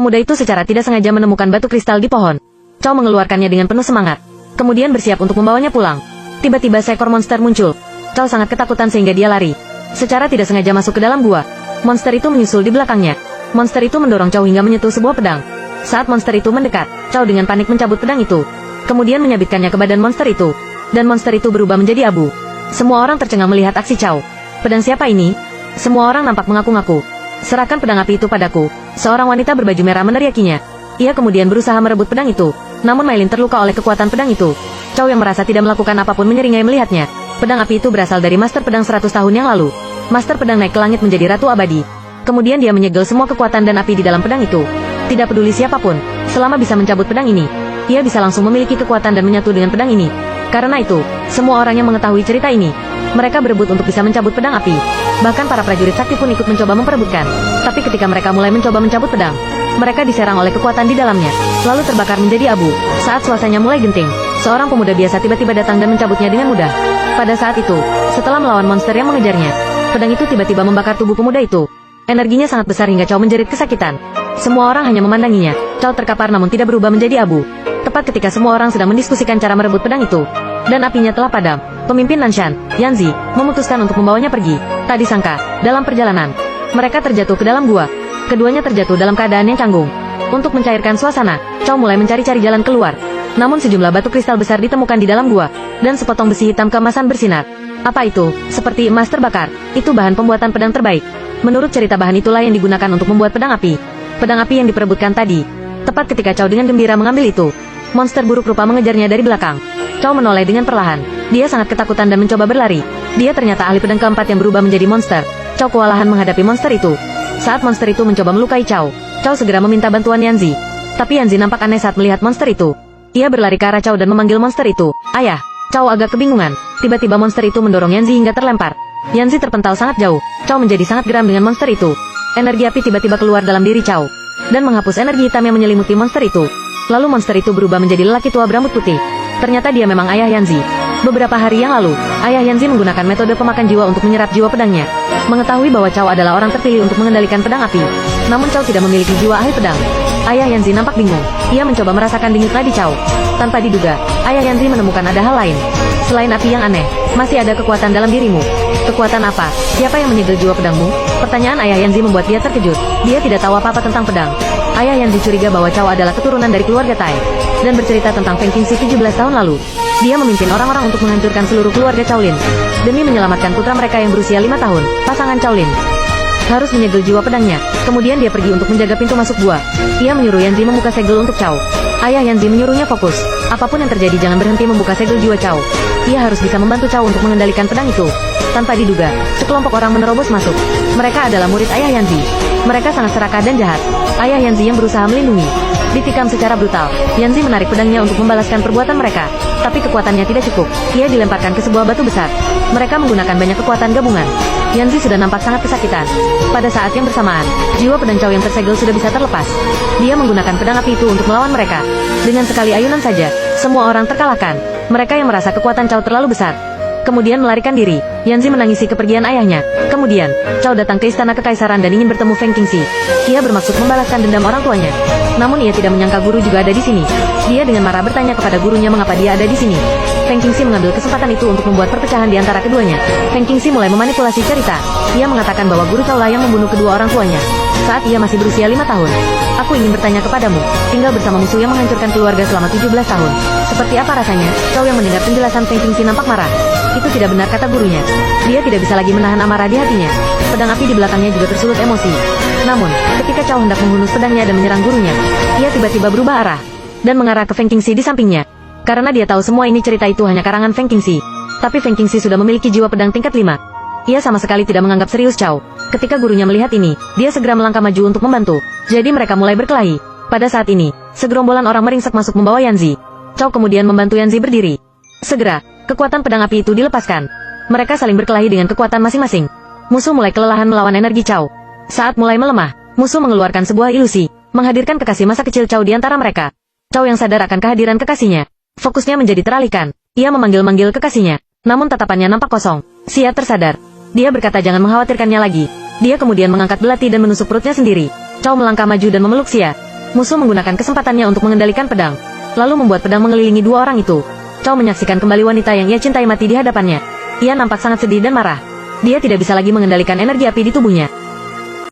Pemuda itu secara tidak sengaja menemukan batu kristal di pohon. Chow mengeluarkannya dengan penuh semangat. Kemudian bersiap untuk membawanya pulang. Tiba-tiba seekor monster muncul. Chow sangat ketakutan sehingga dia lari. Secara tidak sengaja masuk ke dalam gua. Monster itu menyusul di belakangnya. Monster itu mendorong Chow hingga menyentuh sebuah pedang. Saat monster itu mendekat, Chow dengan panik mencabut pedang itu. Kemudian menyabitkannya ke badan monster itu. Dan monster itu berubah menjadi abu. Semua orang tercengang melihat aksi Chow. Pedang siapa ini? Semua orang nampak mengaku-ngaku. Serahkan pedang api itu padaku. Seorang wanita berbaju merah meneriakinya. Ia kemudian berusaha merebut pedang itu. Namun Mai Lin terluka oleh kekuatan pedang itu. Chow yang merasa tidak melakukan apapun menyeringai melihatnya. Pedang api itu berasal dari Master Pedang 100 tahun yang lalu. Master Pedang naik ke langit menjadi Ratu Abadi. Kemudian dia menyegel semua kekuatan dan api di dalam pedang itu. Tidak peduli siapapun, selama bisa mencabut pedang ini, ia bisa langsung memiliki kekuatan dan menyatu dengan pedang ini. Karena itu, semua orang yang mengetahui cerita ini, mereka berebut untuk bisa mencabut pedang api. Bahkan para prajurit sakti pun ikut mencoba memperebutkan. Tapi ketika mereka mulai mencoba mencabut pedang, mereka diserang oleh kekuatan di dalamnya, lalu terbakar menjadi abu. Saat suasananya mulai genting, seorang pemuda biasa tiba-tiba datang dan mencabutnya dengan mudah. Pada saat itu, setelah melawan monster yang mengejarnya, pedang itu tiba-tiba membakar tubuh pemuda itu. Energinya sangat besar hingga Chow menjerit kesakitan. Semua orang hanya memandanginya. Chow terkapar namun tidak berubah menjadi abu. Tepat ketika semua orang sedang mendiskusikan cara merebut pedang itu, dan apinya telah padam, pemimpin Nanshan, Yanzi, memutuskan untuk membawanya pergi. Tak disangka, dalam perjalanan, mereka terjatuh ke dalam gua. Keduanya terjatuh dalam keadaan yang canggung. Untuk mencairkan suasana, Chow mulai mencari-cari jalan keluar. Namun sejumlah batu kristal besar ditemukan di dalam gua, dan sepotong besi hitam keemasan bersinar. Apa itu? Seperti emas terbakar. Itu bahan pembuatan pedang terbaik. Menurut cerita, bahan itulah yang digunakan untuk membuat pedang api. Pedang api yang diperebutkan tadi. Tepat ketika Chow dengan gembira mengambil itu, monster buruk rupa mengejarnya dari belakang. Chow menoleh dengan perlahan. Dia sangat ketakutan dan mencoba berlari. Dia ternyata ahli pedang keempat yang berubah menjadi monster. Chow kewalahan menghadapi monster itu. Saat monster itu mencoba melukai Chow, Chow segera meminta bantuan Yanzi. Tapi Yanzi nampak aneh saat melihat monster itu. Ia berlari ke arah Chow dan memanggil monster itu, "Ayah." Chow agak kebingungan. Tiba-tiba monster itu mendorong Yanzi hingga terlempar. Yanzi terpental sangat jauh. Chow menjadi sangat geram dengan monster itu. Energi api tiba-tiba keluar dalam diri Chow dan menghapus energi hitam yang menyelimuti monster itu. Lalu monster itu berubah menjadi lelaki tua berambut putih. Ternyata dia memang ayah Yanzi. Beberapa hari yang lalu, ayah Yanzi menggunakan metode pemakan jiwa untuk menyerap jiwa pedangnya. Mengetahui bahwa Chow adalah orang terpilih untuk mengendalikan pedang api, namun Chow tidak memiliki jiwa ahli pedang. Ayah Yanzi nampak bingung. Ia mencoba merasakan denyut nadi Chow. Tanpa diduga, ayah Yanzi menemukan ada hal lain. Selain api yang aneh, masih ada kekuatan dalam dirimu. Kekuatan apa? Siapa yang menyegel jiwa pedangmu? Pertanyaan ayah Yanzi membuat dia terkejut. Dia tidak tahu apa-apa tentang pedang. Ayah Yanzi curiga bahwa Chow adalah keturunan dari keluarga Tai, dan bercerita tentang Feng Qingxi 17 tahun lalu. Dia memimpin orang-orang untuk menghancurkan seluruh keluarga Shaolin demi menyelamatkan putra mereka yang berusia 5 tahun, pasangan Shaolin. Harus menyegel jiwa pedangnya. Kemudian dia pergi untuk menjaga pintu masuk gua. Ia menyuruh Yanzi membuka segel untuk Chow. Ayah Yanzi menyuruhnya fokus. Apapun yang terjadi jangan berhenti membuka segel jiwa Chow. Ia harus bisa membantu Chow untuk mengendalikan pedang itu. Tanpa diduga, sekelompok orang menerobos masuk. Mereka adalah murid ayah Yanzi. Mereka sangat serakah dan jahat. Ayah Yanzi yang berusaha melindungi ditikam secara brutal. Yanzi menarik pedangnya untuk membalaskan perbuatan mereka. Tapi kekuatannya tidak cukup. Ia dilemparkan ke sebuah batu besar. Mereka menggunakan banyak kekuatan gabungan. Yanzi sudah nampak sangat kesakitan. Pada saat yang bersamaan, jiwa pedang Chow yang tersegel sudah bisa terlepas. Dia menggunakan pedang api itu untuk melawan mereka. Dengan sekali ayunan saja, semua orang terkalahkan. Mereka yang merasa kekuatan Chow terlalu besar kemudian melarikan diri. Yanzi menangisi kepergian ayahnya. Kemudian, Chow datang ke istana kekaisaran dan ingin bertemu Feng Qingxi. Ia bermaksud membalaskan dendam orang tuanya. Namun ia tidak menyangka guru juga ada di sini. Dia dengan marah bertanya kepada gurunya mengapa dia ada di sini. Feng Qingxi mengambil kesempatan itu untuk membuat perpecahan di antara keduanya. Feng Qingxi mulai memanipulasi cerita. Ia mengatakan bahwa guru Chow lah yang membunuh kedua orang tuanya saat ia masih berusia 5 tahun. Aku ingin bertanya kepadamu, tinggal bersama musuh yang menghancurkan keluarga selama 17 tahun. Seperti apa rasanya? Chow yang mendengar penjelasan Feng Qingxi nampak marah. Itu tidak benar, kata gurunya. Dia tidak bisa lagi menahan amarah di hatinya. Pedang api di belakangnya juga tersulut emosi. Namun, ketika Chow hendak menghunus pedangnya dan menyerang gurunya, ia tiba-tiba berubah arah dan mengarah ke Feng Qingxi di sampingnya. Karena dia tahu semua ini cerita itu hanya karangan Feng Qingxi. Tapi Feng Qingxi sudah memiliki jiwa pedang tingkat 5. Ia sama sekali tidak menganggap serius Chow. Ketika gurunya melihat ini, dia segera melangkah maju untuk membantu. Jadi mereka mulai berkelahi. Pada saat ini, segerombolan orang meringsek masuk membawa Yanzi. Chow kemudian membantu Yanzi berdiri. Segera, kekuatan pedang api itu dilepaskan. Mereka saling berkelahi dengan kekuatan masing-masing. Musuh mulai kelelahan melawan energi Chow. Saat mulai melemah, musuh mengeluarkan sebuah ilusi, menghadirkan kekasih masa kecil Chow di antara mereka. Chow yang sadar akan kehadiran kekasihnya, fokusnya menjadi teralihkan. Ia memanggil-manggil kekasihnya, namun tatapannya nampak kosong. Xia tersadar. Dia berkata jangan mengkhawatirkannya lagi. Dia kemudian mengangkat belati dan menusuk perutnya sendiri. Chow melangkah maju dan memeluk Xia. Musuh menggunakan kesempatannya untuk mengendalikan pedang, lalu membuat pedang mengelilingi dua orang itu. Chao menyaksikan kembali wanita yang ia cintai mati di hadapannya. Ia nampak sangat sedih dan marah. Dia tidak bisa lagi mengendalikan energi api di tubuhnya.